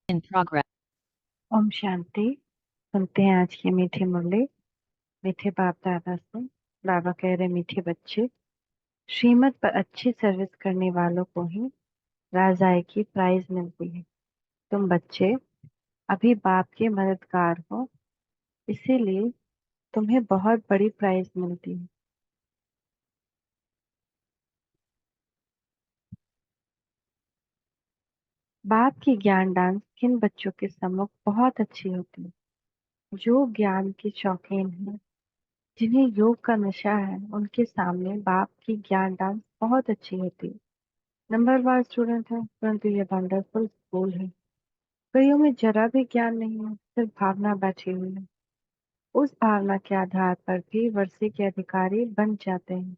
In progress. Om Shanti. सुनते हैं आज की मीठी मुरली मीठे बाप दादा से। बाबा कह रहे मीठे बच्चे, श्रीमत पर अच्छी सर्विस करने वालों को ही राजाई की प्राइज मिलती है। तुम बच्चे अभी बाप के मददगार हो, इसीलिए तुम्हें बहुत बड़ी प्राइज मिलती है। बाप की ज्ञान डांस किन बच्चों के सम्मुख बहुत अच्छी होती है। जो ज्ञान के शौकीन हैं, जिन्हें योग का नशा है, उनके सामने बाप की ज्ञान डांस बहुत अच्छी होती है। नंबर वार स्टूडेंट है, परंतु ये वंडरफुल स्कूल है। कईयों में जरा भी ज्ञान नहीं है, सिर्फ भावना बैठी हुई है। उस भावना के आधार पर भी वर्षे के अधिकारी बन जाते हैं।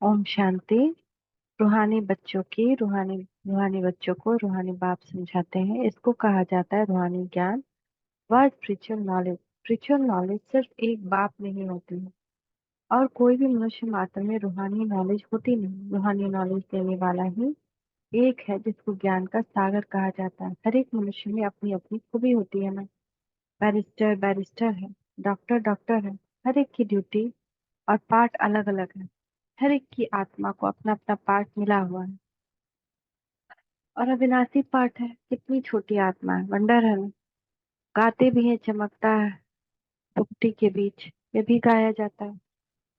ओम शांति। रूहानी बच्चों को रूहानी बाप समझाते हैं। इसको कहा जाता है रूहानी ज्ञान व स्पिरिचुअल नॉलेज। स्पिरिचुअल नॉलेज सिर्फ एक बाप नहीं होती है, और कोई भी मनुष्य मात्र में रूहानी नॉलेज होती नहीं। रूहानी नॉलेज देने वाला ही एक है, जिसको ज्ञान का सागर कहा जाता है। हर एक मनुष्य में अपनी अपनी खूबी होती है ना। बैरिस्टर बैरिस्टर है, डॉक्टर डॉक्टर है। हर एक की ड्यूटी और पार्ट अलग अलग है। हर एक की आत्मा को अपना अपना पार्ट मिला हुआ है, और अविनाशी पार्ट है। कितनी छोटी आत्मा है, वंडर है ना। गाते भी है, चमकता है भुक्ति के बीच, ये भी गाया जाता है।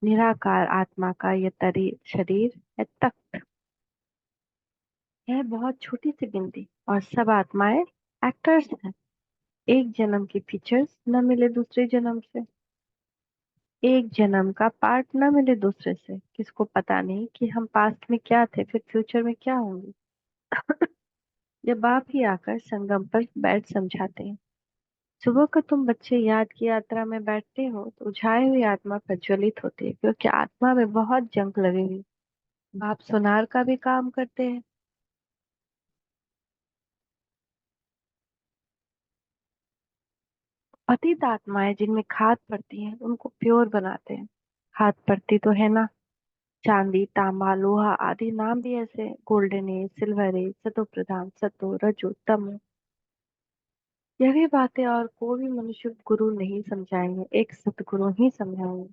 निराकार आत्मा का ये तरी शरीर है तख्त। यह बहुत छोटी सी गिनती, और सब आत्माएं एक्टर्स हैं। एक जन्म की फीचर्स न मिले दूसरे जन्म से, एक जन्म का पार्ट न मिले दूसरे से। किसको पता नहीं कि हम पास्ट में क्या थे, फिर फ्यूचर में क्या होंगे। जब बाप ही आकर संगम पर बैठ समझाते हैं। सुबह को तुम बच्चे याद की यात्रा में बैठते हो तो उझाई हुई आत्मा प्रज्वलित होती है, क्योंकि आत्मा में बहुत जंग लगी हुई। बाप सोनार का भी काम करते हैं। पतित आत्माएं जिनमें खाद पड़ती है, उनको प्योर बनाते हैं। खाद पड़ती तो है ना, चांदी तांबा लोहा आदि नाम भी ऐसे, गोल्डन एज सिल्वर एज सतो प्रधान सतो रजो तमो। यह भी बातें और कोई भी मनुष्य गुरु नहीं समझाएंगे, एक सतगुरु ही समझाएंगे।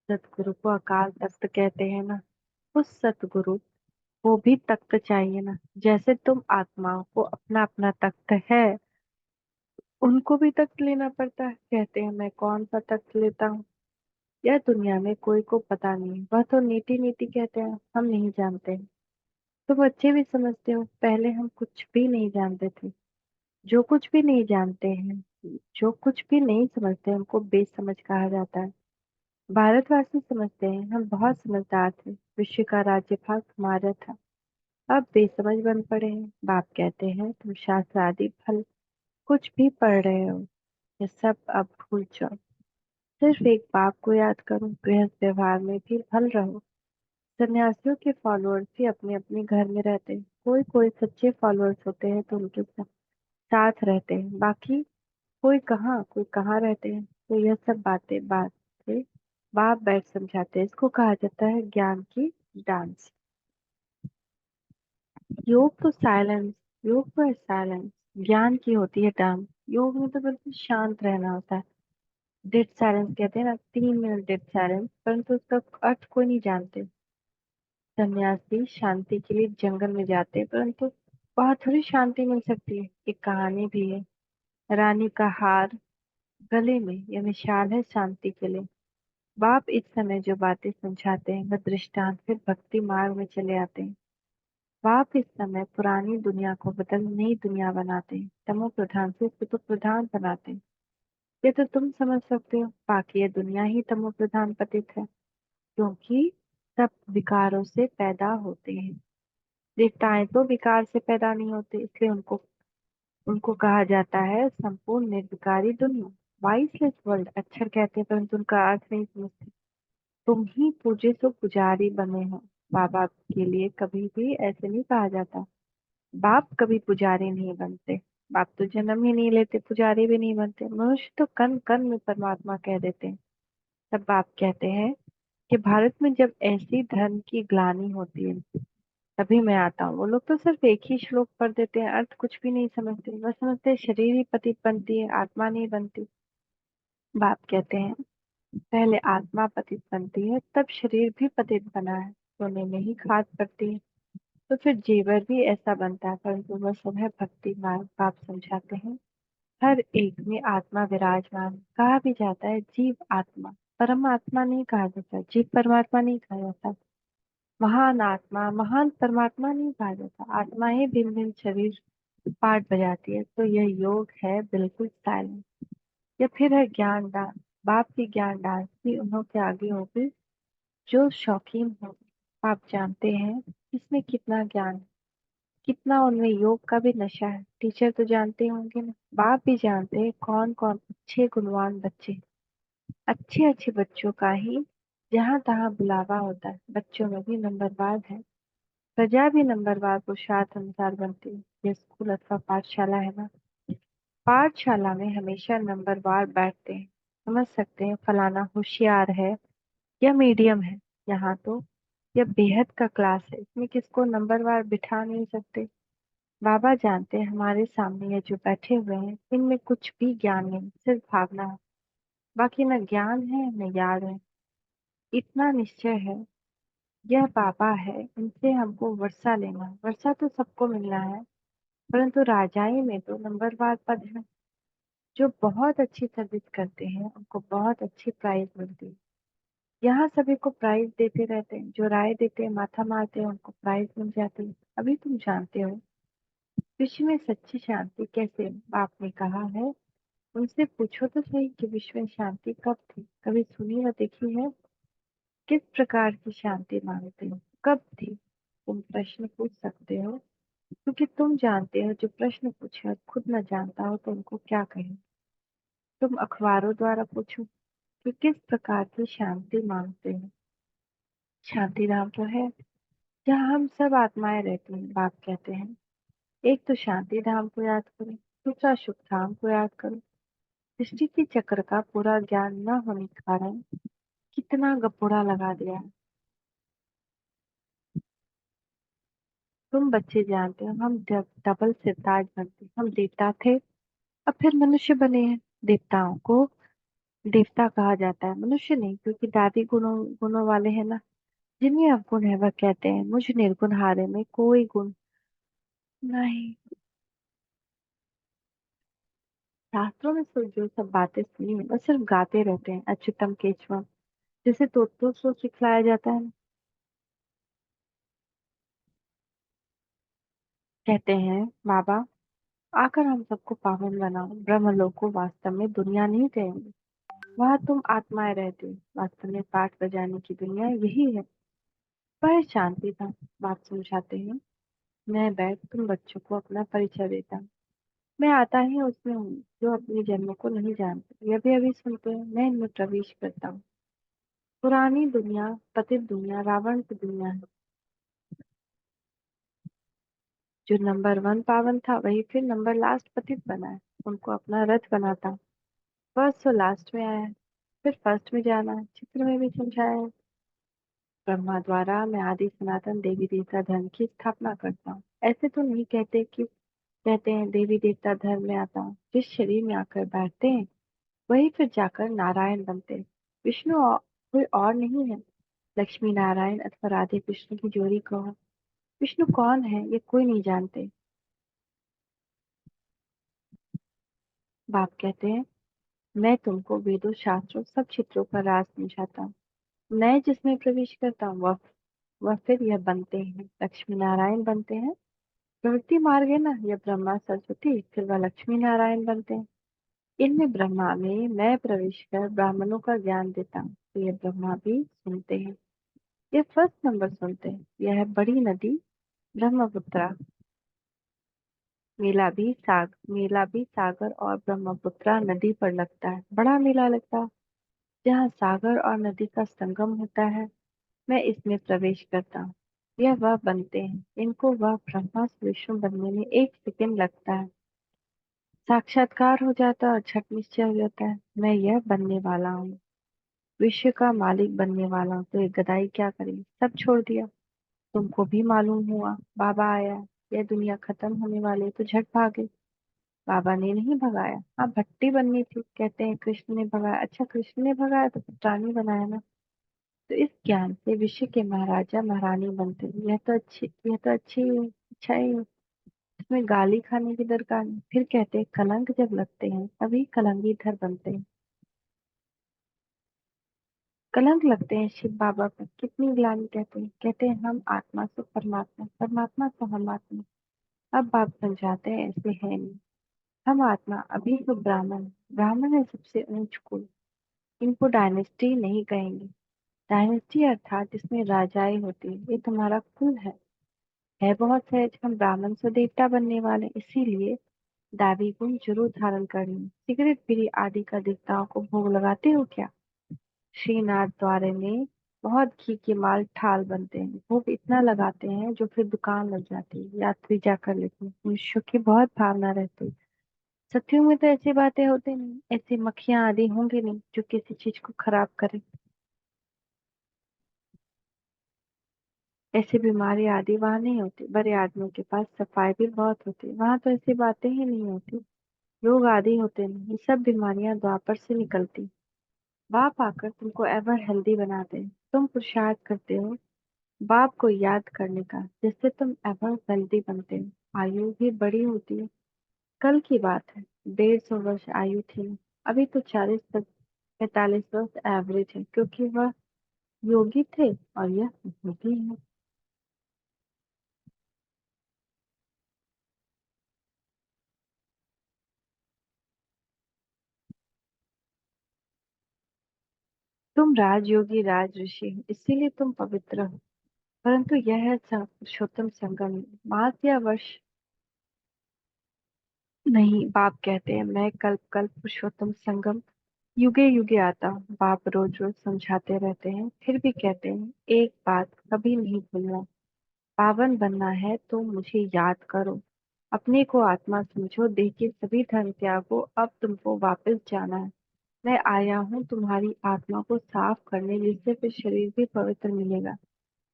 सतगुरु को अकाल तख्त कहते हैं ना। उस सतगुरु को भी तख्त चाहिए ना। जैसे तुम आत्माओं को अपना अपना तख्त है, उनको भी तख्त लेना पड़ता है। कहते हैं मैं कौन सा तख्त लेता हूँ, यह दुनिया में कोई को पता नहीं। वह तो नीति नीति कहते हैं, हम नहीं जानते। तो बच्चे भी समझते हो, पहले हम कुछ भी नहीं जानते थे। जो कुछ भी नहीं जानते हैं, जो कुछ भी नहीं समझते, उनको बेसमझ कहा जाता है। भारतवासी समझते हैं हम बहुत समझदार थे, विश्व का राज्यभाग हमारा था। अब बेसमझ बन पड़े हैं। बाप कहते हैं तुम शास्त्र आदि फल कुछ भी पढ़ रहे हो, ये सब अब भूल जाओ। सिर्फ एक बाप को याद करो, गृहस्थ व्यवहार में भी भल रहो। सन्यासियों के फॉलोअर्स भी अपने अपने घर में रहते हैं। कोई कोई सच्चे फॉलोअर्स होते हैं तो उनके साथ रहते हैं, बाकी कोई कहाँ रहते हैं। तो यह सब बातें बातें बाप बैठ समझाते हैं। इसको कहा जाता है ज्ञान की डांस। योग तो साइलेंस, योग तो है साइलेंस। ज्ञान की होती है डांस। योग में तो बिल्कुल शांत रहना होता है। डेड साइलेंस कहते हैं ना, 3 मिनट डेड साइलेंस, परंतु उसका अर्थ कोई नहीं जानते। सन्यासी शांति के लिए जंगल में जाते हैं, परंतु वहां थोड़ी शांति मिल सकती है। एक कहानी भी है, रानी का हार गले में, यह मिसाल है शांति के लिए। बाप इस समय जो बातें समझाते हैं, वह दृष्टांत फिर भक्ति मार्ग में चले आते हैं। बाप इस समय पुरानी दुनिया को बदल नई दुनिया बनाते हैं, तमो प्रधान से सतो प्रधान बनाते हैं। ये तो तुम समझ सकते हो, बाकी ये दुनिया ही तमो प्रधान पतित है, क्योंकि सब विकारों से पैदा होते हैं। देवताएं तो विकार से पैदा नहीं होते, इसलिए उनको उनको कहा जाता है संपूर्ण निर्विकारी दुनिया। वाइसलेस वर्ल्ड अक्षर कहते हैं, परंतु उनका अर्थ नहीं समझते। तुम ही पूजे सो पुजारी बने हो। बाबा के लिए कभी भी ऐसे नहीं कहा जाता। बाप कभी पुजारी नहीं बनते। बाप तो जन्म ही नहीं लेते, पुजारी भी नहीं बनते। मनुष्य तो कण कण में परमात्मा कह देते हैं। तब बाप कहते हैं कि भारत में जब ऐसी धर्म की ग्लानि होती है तभी मैं आता हूँ। वो लोग तो सिर्फ एक ही श्लोक पढ़ देते हैं, अर्थ कुछ भी नहीं समझते, बस समझते हैं शरीर ही पतित बनती है, आत्मा नहीं बनती। बाप कहते हैं पहले आत्मा पतित बनती है, तब शरीर भी पतित बना है, सोने में ही खाद पड़ती है, तो फिर जेवर भी ऐसा बनता है, परंतु वह सब है भक्ति मार्ग। बाप समझाते हैं हर एक में आत्मा विराजमान है। कहा भी जाता है जीव आत्मा, परमात्मा नहीं कहा जाता, जीव परमात्मा नहीं कहा जाता, महान आत्मा महान परमात्मा नहीं कहा जाता। आत्मा ही भिन्न भिन्न शरीर पाठ बजाती है, तो यह योग है बिल्कुल साइलेंट। या फिर है ज्ञान दान। बाप की ज्ञान दान भी उन्हों के आगे होगी जो शौकीन हो। आप जानते हैं इसमें कितना ज्ञान है, कितना उनमें योग का भी नशा है। टीचर तो जानते होंगे ना, बाप भी जानते हैं कौन कौन अच्छे गुणवान बच्चे। अच्छे अच्छे बच्चों का ही जहाँ तहाँ बुलावा होता है। बच्चों में भी नंबरवार है, प्रजा भी नंबरवार पुरुषार्थ अनुसार बनती है। ये स्कूल अथवा पाठशाला है ना, पाठशाला में हमेशा नंबरवार बैठते हैं। समझ सकते हैं फलाना होशियार है या मीडियम है। यहाँ तो यह बेहद का क्लास है, इसमें किसको नंबरवार बिठा नहीं सकते। बाबा जानते हैं हमारे सामने ये जो बैठे हुए हैं इनमें कुछ भी ज्ञान नहीं, सिर्फ भावना है। बाकी न ज्ञान है न याद है, इतना निश्चय है। यह बाबा है, इनसे हमको वर्षा लेना है। वर्षा तो सबको मिलना है, परंतु राजाई में तो नंबरवार पद है। जो बहुत अच्छी सर्विस करते हैं उनको बहुत अच्छी प्राइज मिलती है। यहाँ सभी को प्राइज देते रहते हैं, जो राय देते हैं माथा मारते हैं उनको प्राइज मिल जाती है। अभी तुम जानते हो विश्व में सच्ची शांति कैसे है? बाप ने कहा है उनसे पूछो तो सही कि विश्व में शांति कब थी, कभी सुनी व देखी है? किस प्रकार की शांति मांगते हो, कब थी? तुम प्रश्न पूछ सकते हो, क्योंकि तुम जानते हो जो प्रश्न पूछे और खुद न जानता हो तो उनको क्या कहें। तुम अखबारों द्वारा पूछो कि किस प्रकार की शांति मांगते हो। शांति धाम तो है जहाँ हम सब आत्माएं रहती हैं। बाप कहते हैं एक तो शांति धाम को याद करो, दूसरा सुख धाम को याद करो। सृष्टि के चक्र का पूरा ज्ञान न होने के कारण कितना गपोड़ा लगा दिया है। तुम बच्चे जानते हो हम डबल सिरताज बनते, हम देवता थे अब फिर मनुष्य बने हैं। देवताओं को देवता कहा जाता है, मनुष्य नहीं, क्योंकि दादी गुणों गुणों वाले हैं ना। जिनमें अवगुण है वह कहते हैं मुझ निर्गुण हारे में कोई गुण नहीं। शास्त्रों में जो सब बातें सुनी है, वह सिर्फ गाते रहते हैं अच्युतम केशवम, जैसे तोतों को सिखलाया जाता है। कहते हैं बाबा आकर हम सबको पावन बनाओ। ब्रह्मलोक को वास्तव में दुनिया नहीं कहेंगे, वहाँ तुम आत्माएं रहती हो। वास्तव में पाठ बजाने की दुनिया यही है, वह शांति था। बात समझाते हैं मैं बैठ तुम बच्चों को अपना परिचय देता हूँ। मैं आता ही उसमें हूँ जो अपने जन्म को नहीं जानते। ये भी अभी सुनते हैं मैं इनमें प्रवेश करता हूँ। पुरानी दुनिया पतित दुनिया रावण की दुनिया है। जो नंबर वन पावन था वही फिर नंबर लास्ट पतित बना है। उनको अपना रथ बनाता, फर्स्ट तो लास्ट में आया है, फिर फर्स्ट में जाना है। चित्र में भी समझाया है ब्रह्मा द्वारा मैं आदि सनातन देवी देवता धर्म की स्थापना करता हूँ। ऐसे तो नहीं कहते कि कहते हैं देवी देवता धर्म में आता हूँ। जिस शरीर में आकर बैठते हैं वही फिर जाकर नारायण बनते हैं। विष्णु कोई और नहीं है। लक्ष्मी नारायण अथवा राधे कृष्ण की जोड़ी कहो। विष्णु कौन है ये कोई नहीं जानते। बाप कहते हैं मैं तुमको वेदों शास्त्रों सब चित्रों का राज समझाता हूँ। मैं जिसमें प्रवेश करता हूँ वह फिर यह बनते हैं, लक्ष्मी नारायण बनते हैं। प्रवृत्ति मार्ग है ना, यह ब्रह्मा सरस्वती फिर वह लक्ष्मी नारायण बनते हैं। इनमें ब्रह्मा में मैं प्रवेश कर ब्राह्मणों का ज्ञान देता हूँ, तो ये ब्रह्मा भी सुनते हैं। ये फर्स्ट नंबर सुनते हैं। यह है बड़ी नदी ब्रह्मपुत्रा। मेला भी सागर और ब्रह्मपुत्रा नदी पर लगता है, बड़ा मेला लगता है जहाँ सागर और नदी का संगम होता है। मैं इसमें प्रवेश करता हूँ, यह वह बनते हैं। इनको वह ब्रह्मा से विष्णु बनने में 1 सेकंड लगता है। साक्षात्कार हो जाता है और झट निश्चय हो जाता है मैं यह बनने वाला हूँ। विश्व का मालिक बनने वाला हूं, तो ये गधाई क्या करेगी, सब छोड़ दिया। तुमको भी मालूम हुआ, बाबा आया, यह दुनिया खत्म होने वाली है, तो झट भागे। बाबा ने नहीं भगाया, हाँ भट्टी बननी थी, कहते हैं कृष्ण ने भगाया। अच्छा कृष्ण ने भगाया तो फिर रानी बनाया ना। तो इस ज्ञान से विश्व के महाराजा महारानी बनते हैं। यह तो अच्छी इच्छा ही है। इसमें गाली खाने की दरकार नहीं। फिर कहते हैं कलंक जब लगते हैं तभी कलंगीधर बनते हैं। कलंक लगते हैं शिव बाबा पर, कितनी ग्लानि, कहते हैं हम आत्मा से परमात्मा, परमात्मा से हम आत्मा। अब बाप समझाते हैं ऐसे है नहीं। हम आत्मा अभी तो ब्राह्मण, ब्राह्मण है सबसे ऊंच कुल। इनको डायनेस्टी नहीं कहेंगे। डायनेस्टी अर्थात जिसमें राजाएं होती है, ये तुम्हारा कुल है बहुत सहज। हम ब्राह्मण से देवता बनने वाले, इसीलिए दैवी गुण जरूर धारण करनी। सिगरेट बीड़ी आदि का देवताओं को भोग लगाते हो क्या? श्रीनाथ द्वारे में बहुत घी के माल ठाल बनते हैं, भोग इतना लगाते हैं जो फिर दुकान लग जाती है, यात्री जाकर लेते हैं। मनुष्यों की बहुत भावना रहती है। सत्यों में तो ऐसी बातें होती नहीं, ऐसी मक्खियां आदि होंगी नहीं जो किसी चीज को खराब करे। ऐसी बीमारी आदि वहां नहीं होती। बड़े आदमियों के पास सफाई भी बहुत होती है, वहां तो ऐसी बातें ही नहीं होती। रोग आदि होते नहीं, ये सब बीमारियां द्वापर से निकलती। बाप आकर तुमको एवर हेल्दी बनाते हैं। तुम पुरुषार्थ करते हो बाप को याद करने का, जिससे तुम एवर हेल्दी बनते हो। आयु भी बड़ी होती है। कल की बात है, 150 वर्ष आयु थी, अभी तो 40 से 45 वर्ष एवरेज है, क्योंकि वह योगी थे और यह योगी है। तुम राजयोगी राज ऋषि हो, इसीलिए तुम पवित्र हो। परंतु यह है पुरुषोत्तम संगम, मास या वर्ष नहीं। बाप कहते हैं मैं कल्प कल्प पुरुषोत्तम संगम युगे युगे आता हूँ। बाप रोज रोज समझाते रहते हैं, फिर भी कहते हैं एक बात कभी नहीं भूलना, पावन बनना है तो मुझे याद करो। अपने को आत्मा समझो, देह के सभी धर्म त्यागो, अब तुमको वापस जाना है। मैं आया हूँ तुम्हारी आत्मा को साफ करने, जिससे फिर शरीर भी पवित्र मिलेगा।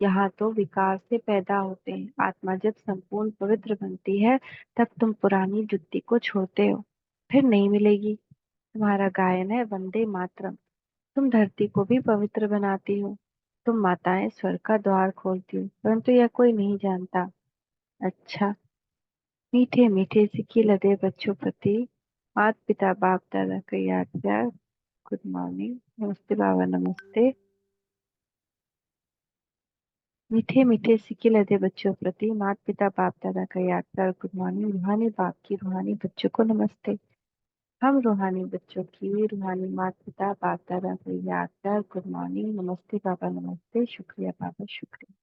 यहाँ तो विकार से पैदा होते हैं, आत्मा जब संपूर्ण पवित्र बनती है तब तुम पुरानी जुत्ती को छोड़ते हो, फिर नहीं मिलेगी। तुम्हारा गायन है वंदे मातरम। तुम धरती को भी पवित्र बनाती हो। तुम माताएं स्वर्ग का द्वार खोलती हो, परंतु यह कोई नहीं जानता। अच्छा, मीठे मीठे सिक्के लदे बच्चों प्रति माता पिता बाप दादा का याद प्यार। गुड मॉर्निंग, नमस्ते बाबा, नमस्ते। मीठे मीठे सिक्के लदे बच्चों प्रति माता पिता बाप दादा का याद प्यार। गुड मॉर्निंग, रूहानी बाप की रूहानी बच्चों को नमस्ते। हम रूहानी बच्चों की रूहानी माता पिता बाप दादा को याद प्यार। गुड मॉर्निंग, नमस्ते बाबा, नमस्ते, शुक्रिया बाबा, शुक्रिया।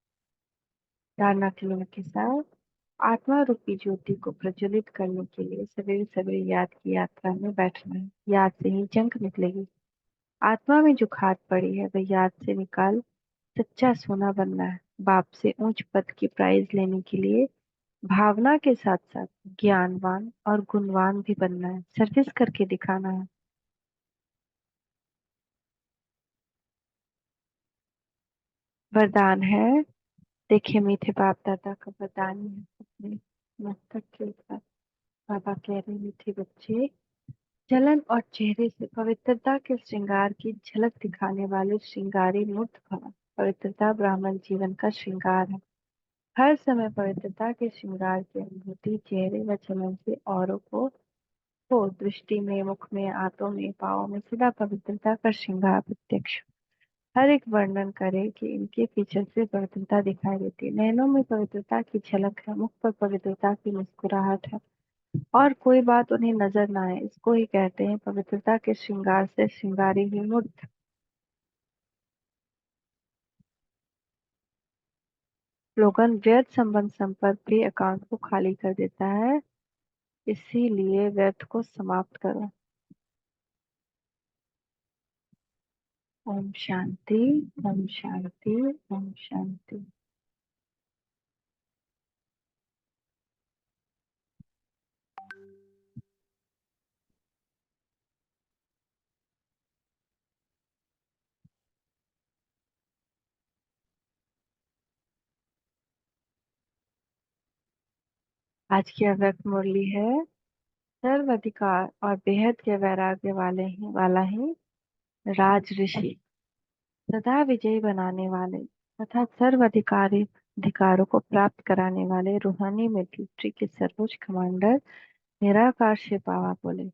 धारणा क्लियर के साथ आत्मा रूपी ज्योति को प्रज्वलित करने के लिए सवेरे सवेरे याद की यात्रा में बैठना है। याद से ही जंग निकलेगी। आत्मा में जो खाद पड़ी है वह याद से निकाल सच्चा सोना बनना है। बाप से ऊंच पद की प्राइज लेने के लिए भावना के साथ साथ ज्ञानवान और गुणवान भी बनना है, सर्विस करके दिखाना है। वरदान है, देखिए मीठे बाप दादा का वरदान है अपने मस्तक के ऊपर। बाबा कह रहे मीठे बच्चे, जलन और चेहरे से पवित्रता के श्रृंगार की झलक दिखाने वाले श्रृंगारी मूर्त भवन। पवित्रता ब्राह्मण जीवन का श्रृंगार है। हर समय पवित्रता के श्रृंगार की अनुभूति चेहरे व चलन से औरों को हो। दृष्टि में, मुख में, हाथों में, पाँव में सदा पवित्रता का श्रृंगार प्रत्यक्ष। हर एक वर्णन करे कि इनके फीचर से पवित्रता दिखाई देती है। नैनों में पवित्रता की झलक है, मुख पर पवित्रता की मुस्कुराहट है, और कोई बात उन्हें नजर ना आए, इसको ही कहते हैं पवित्रता के श्रृंगार से श्रृंगारी हुई मूर्त। स्लोगन, व्यर्थ संबंध संपर्क भी अकाउंट को खाली कर देता है, इसीलिए व्यर्थ को समाप्त करो। ओम शांति, ओम शांति, ओम शांति। आज की अव्यक्त मुरली है, सर्व अधिकार और बेहद के वैराग्य वाला ही राज ऋषि, सदा विजयी बनाने वाले तथा सर्व अधिकारों को प्राप्त कराने वाले रूहानी मिलिट्री के सर्वोच्च कमांडर निराकार शिव बाबा बोले।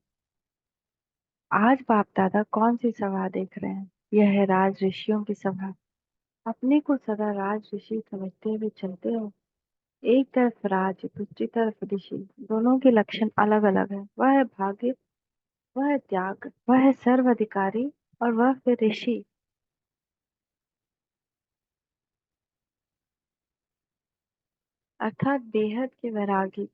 आज बाप दादा कौन सी सभा देख रहे हैं? यह है राज ऋषियों की सभा। अपने को सदा राज ऋषि समझते हुए चलते हो। एक तरफ राज, दूसरी तरफ ऋषि, दोनों के लक्षण अलग अलग है। वह है भाग्य, वह है त्याग, वह है सर्वाधिकारी, और वह फिर ऋषि अर्थात बेहद के वैरागी।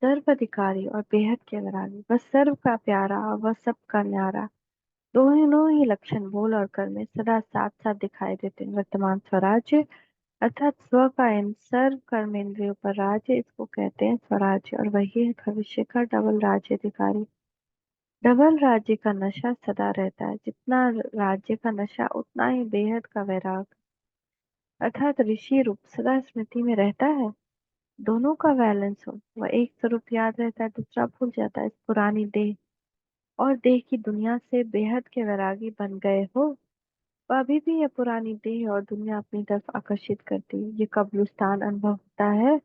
सर्वाधिकारी और बेहद के वैरागी, वह सर्व का प्यारा और वह सबका न्यारा। दोनों ही लक्षण बोल और कर में सदा साथ साथ दिखाई देते हैं। वर्तमान स्वराज्य अर्थात स्व का इन सर्व कर्मेंद्रियों पर राज्य, इसको कहते हैं स्वराज्य, और वही है भविष्य का डबल राज्य अधिकारी। डबल राज्य का नशा सदा रहता है। जितना राज्य का नशा उतना ही बेहद का वैराग अर्थात ऋषि रूप सदा स्मृति में रहता है। दोनों का बैलेंस हो, वह एक स्वरूप याद रहता है, दूसरा भूल जाता है। इस पुरानी देह और देह की दुनिया से बेहद के वैरागी बन गए हो। वह अभी भी यह पुरानी देह और दुनिया अपनी तरफ आकर्षित करती है। ये कब्रिस्तान अनुभव होता है।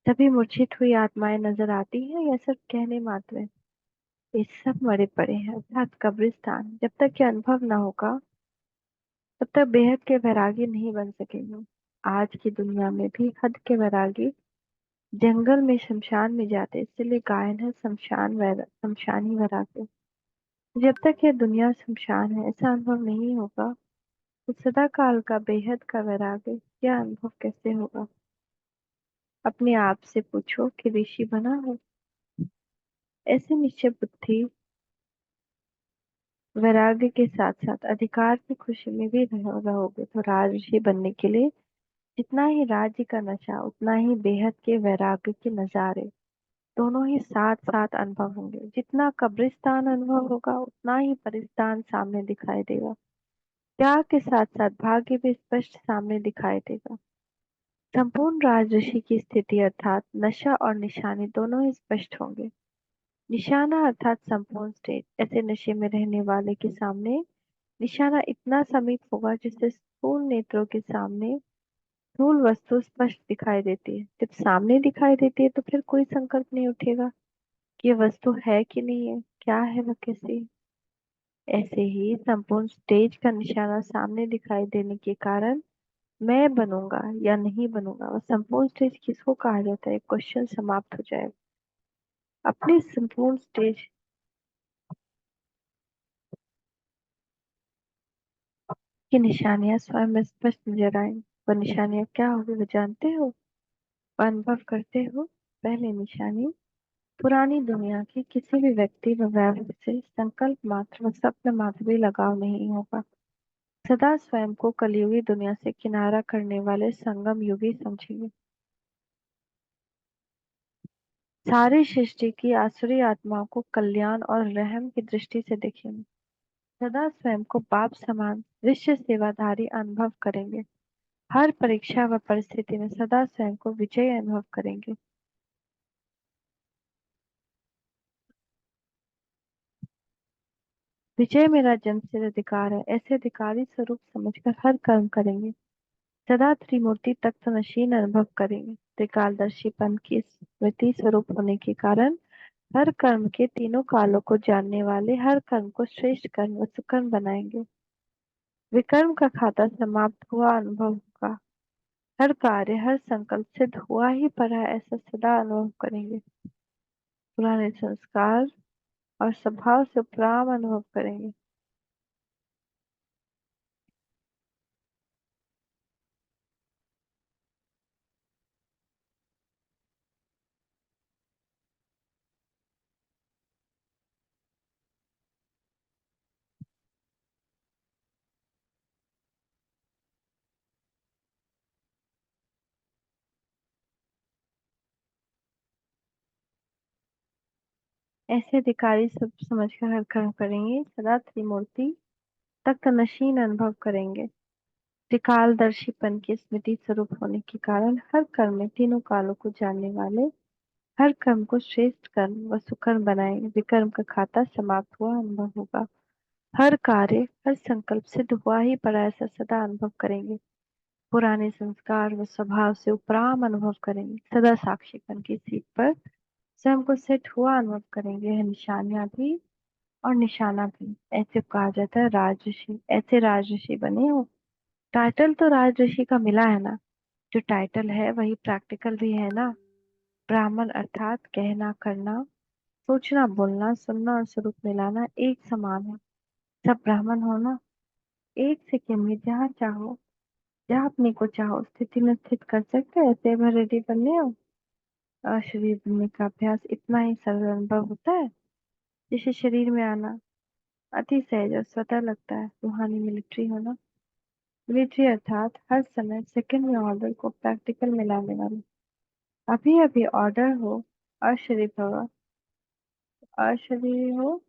सभी मूर्छित हुई आत्माएं नजर आती हैं, यह सब कहने मात्र है। ये सब मरे पड़े हैं अर्थात कब्रिस्तान। जब तक ये अनुभव न होगा तब तक बेहद के वैरागी नहीं बन सकेंगे। आज की दुनिया में भी हद के वैरागी जंगल में शमशान में जाते, इसलिए गायन है शमशानी वैराग्य। जब तक ये दुनिया शमशान है ऐसा अनुभव नहीं होगा तो सदा काल का बेहद का वैराग्य क्या अनुभव कैसे होगा? अपने आप से पूछो कि ऋषि बना हो। ऐसे निश्चय बुद्धि वैराग्य के साथ साथ अधिकार की खुशी में भी रहोगे तो राजऋषि बनने के लिए जितना ही राज्य का नशा उतना ही बेहद के वैराग्य के नजारे दोनों ही साथ साथ अनुभव होंगे। जितना कब्रिस्तान अनुभव होगा उतना ही परिस्तान सामने दिखाई देगा। त्याग के साथ साथ भाग्य भी स्पष्ट सामने दिखाई देगा। संपूर्ण राजऋषि की स्थिति अर्थात नशा और निशानी दोनों ही स्पष्ट होंगे। निशाना अर्थात संपूर्ण स्टेज, ऐसे नशे में रहने वाले के सामने निशाना इतना समीप होगा जिससे स्थूल नेत्रों के सामने स्थूल वस्तु स्पष्ट दिखाई देती है। जब सामने दिखाई देती है तो फिर कोई संकल्प नहीं उठेगा कि ये वस्तु है कि नहीं है, क्या है वह, कैसी है। ऐसे ही संपूर्ण स्टेज का निशाना सामने दिखाई देने के कारण मैं बनूंगा या नहीं बनूंगा, वह संपूर्ण स्टेज किसको कहा जाता है, क्वेश्चन समाप्त हो जाएगा। अपनी संपूर्ण स्टेज की निशानियां स्वयं में स्पष्ट नजर आए। वह निशानियां क्या होगी वो जानते हो, वह अनुभव करते हो। पहली निशानी पुरानी दुनिया की किसी भी व्यक्ति व वैभव से संकल्प मात्र व स्वप्न मात्र भी लगाव नहीं होगा। सदा स्वयं को कलयुगी दुनिया से किनारा करने वाले संगम युगी समझेंगे। सारी सृष्टि की आसुरी आत्माओं को कल्याण और रहम की दृष्टि से देखेंगे। सदा स्वयं को बाप समान दृश्य सेवाधारी अनुभव करेंगे। हर परीक्षा व परिस्थिति में सदा स्वयं को विजय अनुभव करेंगे। विजय मेरा जन्मसिद्ध अधिकार है, ऐसे अधिकारी स्वरूप समझकर हर कर्म करेंगे। सदा त्रिमूर्ति तत्वनशीन अनुभव करेंगे। त्रिकालदर्शीपन की स्मृति स्वरूप होने के कारण हर कर्म के तीनों कालों को जानने वाले हर कर्म को श्रेष्ठ कर्म व सुकर्म बनाएंगे। विकर्म का खाता समाप्त हुआ अनुभव होगा। हर कार्य हर संकल्प सिद्ध हुआ ही पड़ा है, ऐसा सदा अनुभव करेंगे। पुराने संस्कार और स्वभाव से उपराम अनुभव करेंगे। ऐसे अधिकारी सब समझकर हर कर्म करेंगे। सदा त्रिमूर्ति तक नशीन अनुभव करेंगे। त्रिकालदर्शीपन की स्मृति स्वरूप होने के कारण हर कर्म में तीनों कालों को जानने वाले हर कर्म को श्रेष्ठ कर्म व सुकर्म बनाएंगे, विकर्म का खाता समाप्त हुआ अनुभव होगा। हर कार्य हर संकल्प सिद्ध हुआ ही पड़ा ऐसा सदा अनुभव करेंगे। पुराने संस्कार व स्वभाव से उपराम अनुभव करेंगे। सदा साक्षीपन की सीट पर स्वयं को सेट हुआ अनुभव करेंगे। यह निशानियां भी और निशाना भी। ऐसे कहा जाता है राजऋषि, ऐसे राजऋषि बने हो। टाइटल तो राजऋषि का मिला है ना, जो टाइटल है वही प्रैक्टिकल भी है ना। ब्राह्मण अर्थात कहना करना, सोचना बोलना, सुनना और स्वरूप मिलाना एक समान है। सब ब्राह्मण हो ना। एक सेकंड में जहाँ चाहो, जहाँ अपने को चाहो स्थिति में स्थित कर सकते हो। ऐसे भर रेडी बनने हो। शरीर बनने का अभ्यास इतना ही सरल अनुभव होता है, जैसे शरीर में आना अति सहज और स्वतः लगता है। रूहानी मिलिट्री होना, मिलिट्री अर्थात हर समय सेकंड में ऑर्डर को प्रैक्टिकल में लाने वाले। अभी अभी ऑर्डर हो, अशरीर हो, अशरीर हो,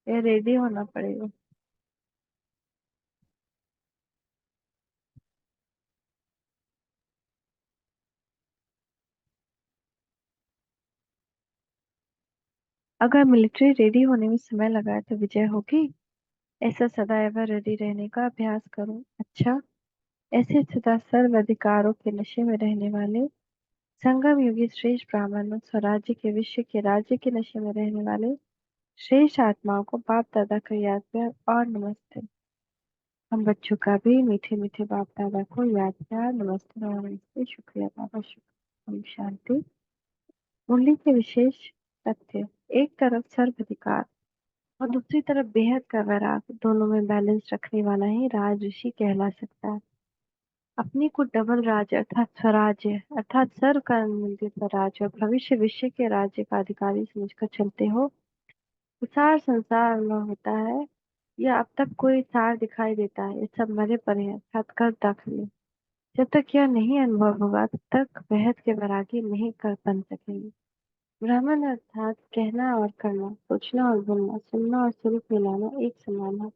या रेडी होना पड़ेगा। अगर मिलिट्री रेडी होने में समय लगा है तो विजय होगी। ऐसा सदा एवर रेडी रहने का अभ्यास करो। अच्छा, ऐसे सदा सर्व अधिकारों के नशे में रहने वाले संगम युगी श्रेष्ठ ब्राह्मणों, स्वराज्य के विश्व के राज्य के नशे में रहने वाले श्रेष्ठ आत्माओं को बाप दादा का याद प्यार और नमस्ते। हम बच्चों का भी मीठे मीठे बाप दादा को याद प्यार नमस्ते और नमस्ते। शुक्रिया बाबा, शुक्रिया। ओम शांति। मुरली के विशेष तथ्य। एक तरफ सर्व अधिकार और दूसरी तरफ बेहद का वैराग, दोनों में बैलेंस रखने वाला ही राज ऋषि कहला सकता है। अपने को डबल राज्य अर्थात स्वराज्य अर्थात सर्व कर्म मंदिर स्वराज्य और भविष्य विश्व के राज्य का अधिकारी समझकर चलते हो तो सार संसार अनुभव होता है। या अब तक कोई सार दिखाई देता है, ये सब मरे पड़े हैं अर्थात कर दाखिले। जब तक यह नहीं अनुभव होगा तब तक बेहद के वैरागी नहीं कर बन सकेंगे। ब्राह्मण अर्थात कहना और करना, सोचना और बोलना, सुनना और स्वरूप मिलाना एक समान है।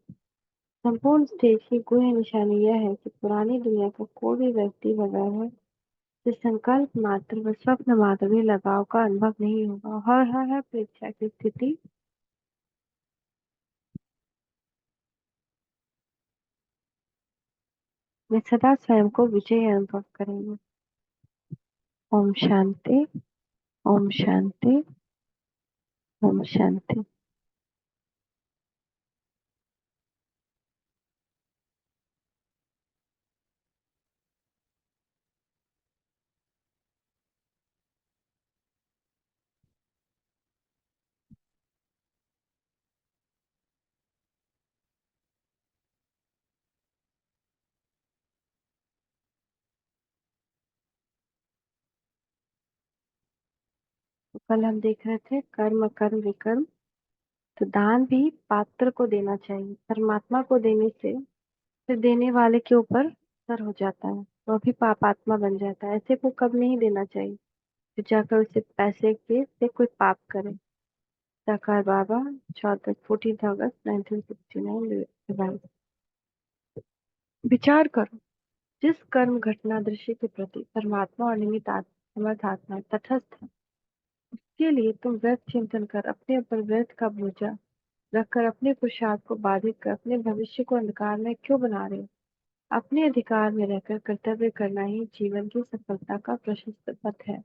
संपूर्ण स्टेज की गुह्य निशानी यह है कि पुरानी दुनिया का कोई भी व्यक्ति वगैरह है जो संकल्प मात्र व स्वप्न मात्र भी लगाव का अनुभव नहीं होगा। हर परीक्षा की स्थिति में सदा स्वयं को विजय अनुभव करेंगे। ओम शांति। ओम शांति। ओम शांति। तो कल हम देख रहे थे कर्म कर्म विकर्म। तो दान भी पात्र को देना चाहिए। परमात्मा को देने से फिर देने वाले के ऊपर असर हो जाता है, वह भी पापात्मा बन जाता है। ऐसे को कब नहीं देना चाहिए तो जाकर उसे पैसे के से कोई पाप करे। साकार बाबा, 14 अगस्त 1969। विचार करो, जिस कर्म घटना दृश्य के प्रति परमात्मा और निमित्त समर्थ आत्मा तटस्थ है, उसके लिए तुम व्यर्थ चिंतन कर अपने ऊपर व्यर्थ का बोझा रखकर अपने पुरुषार्थ को बाधित कर अपने भविष्य को अंधकार में क्यों बना रहे हो। अपने अधिकार में रहकर कर्तव्य करना ही जीवन की सफलता का प्रशस्त पथ है।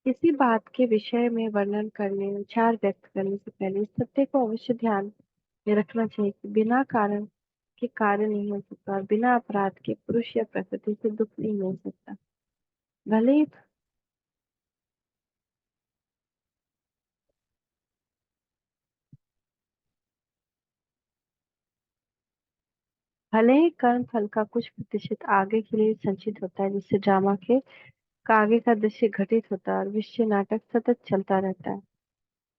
किसी बात के विषय में वर्णन करने, विचार व्यक्त करने से पहले इस सत्य को अवश्य ध्यान में रखना चाहिए कि बिना कारण के कार्य नहीं हो सकता और बिना अपराध के पुरुष या प्रकृति से दुख नहीं मिल सकता। भले ही भले ही कर्म फल का कुछ प्रतिशत आगे के लिए संचित होता है, जिससे ड्रामा के का आगे का दृश्य घटित होता है और विषय नाटक सतत चलता रहता है।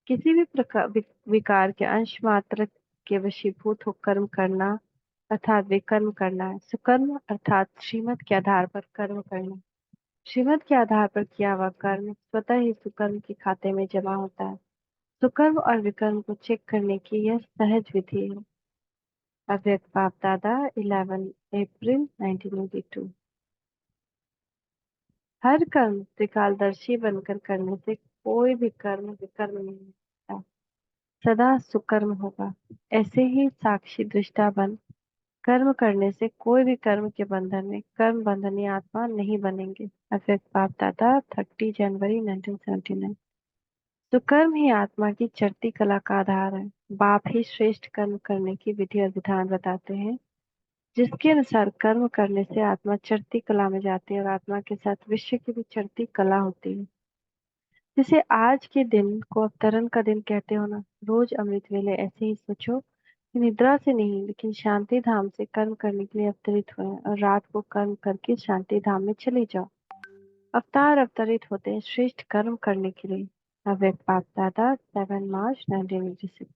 किसी भी प्रकार विकार के अंश मात्र के वशीभूत हो कर्म करना अर्थात विकर्म करना है। सुकर्म अर्थात श्रीमत के आधार पर कर्म करना। श्रीमत के आधार पर किया हुआ कर्म स्वतः ही सुकर्म के खाते में जमा होता है। सुकर्म और विकर्म को चेक करने की यह सहज विधि है। अव्यक्त बाप दादा 11 अप्रैल 1982। हर कर्म त्रिकालदर्शी बनकर करने से कोई भी कर्म विकर्म नहीं होता, सदा सुकर्म होगा। ऐसे ही साक्षी दृष्टा बन कर्म करने से कोई भी कर्म के बंधन में कर्म बंधनी आत्मा नहीं बनेंगे। अव्यक्त बाप दादा 30 जनवरी 1979। तो कर्म ही आत्मा की चढ़ती कला का आधार है। बाप ही श्रेष्ठ कर्म करने की विधि और विधान बताते हैं, जिसके अनुसार कर्म करने से आत्मा चढ़ती कला में जाती है और आत्मा के साथ विश्व की भी चढ़ती कला होती है। जैसे आज के दिन को अवतरण का दिन कहते हो ना, रोज अमृत वेले ऐसे ही सोचो कि निद्रा से नहीं लेकिन शांति धाम से कर्म करने के लिए अवतरित हुए हैं और रात को कर्म करके शांति धाम में चले जाओ। अवतार अवतरित होते हैं श्रेष्ठ कर्म करने के लिए। अव्यक्त बाप दादा 7 मार्च 1986।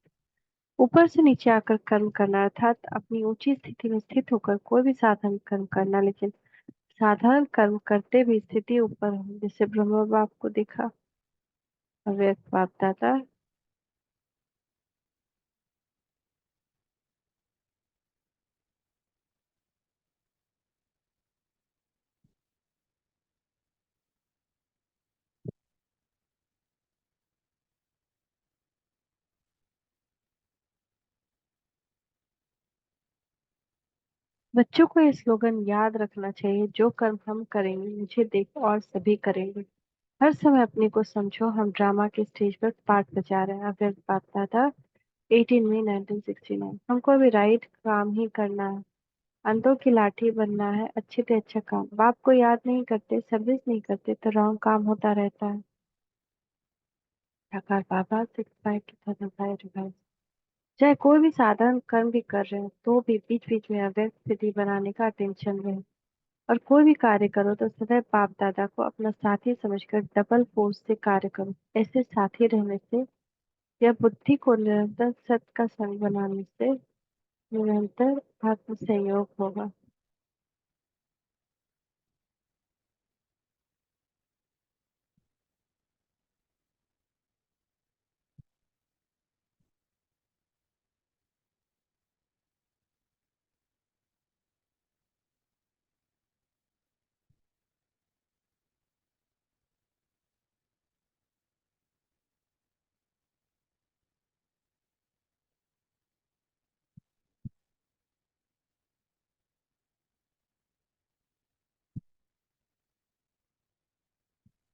ऊपर से नीचे आकर कर्म करना अर्थात अपनी ऊंची स्थिति में स्थित होकर कोई भी साधन कर्म करना, लेकिन साधारण कर्म करते भी स्थिति ऊपर हो, जैसे ब्रह्म बाप को देखा। अव्यक्त बाप दादा। बच्चों को ये स्लोगन याद रखना चाहिए, जो कर्म हम करेंगे मुझे देख और सभी करेंगे। हर समय अपने को समझो हम ड्रामा के स्टेज पर पार्ट बजा रहे हैं। अव्यक्त बाप दादा 18 मई 1969। हमको अभी राइट काम ही करना है, अंधों की लाठी बनना है, अच्छे से अच्छा काम। बाप को याद नहीं करते, सर्विस नहीं करते तो रॉन्ग काम होता रहता है। ढकार बाबा 6/5/2005। चाहे कोई भी साधारण कर्म भी कर रहे हो तो भी बीच बीच में अव्यक्त स्थिति बनाने का टेंशन रहे। और कोई भी कार्य करो तो सदैव बाप दादा को अपना साथी समझकर डबल फोर्स से कार्य करो। ऐसे साथी रहने से या बुद्धि को निरंतर सत्य का संग बनाने से निरंतर आत्म संयोग होगा।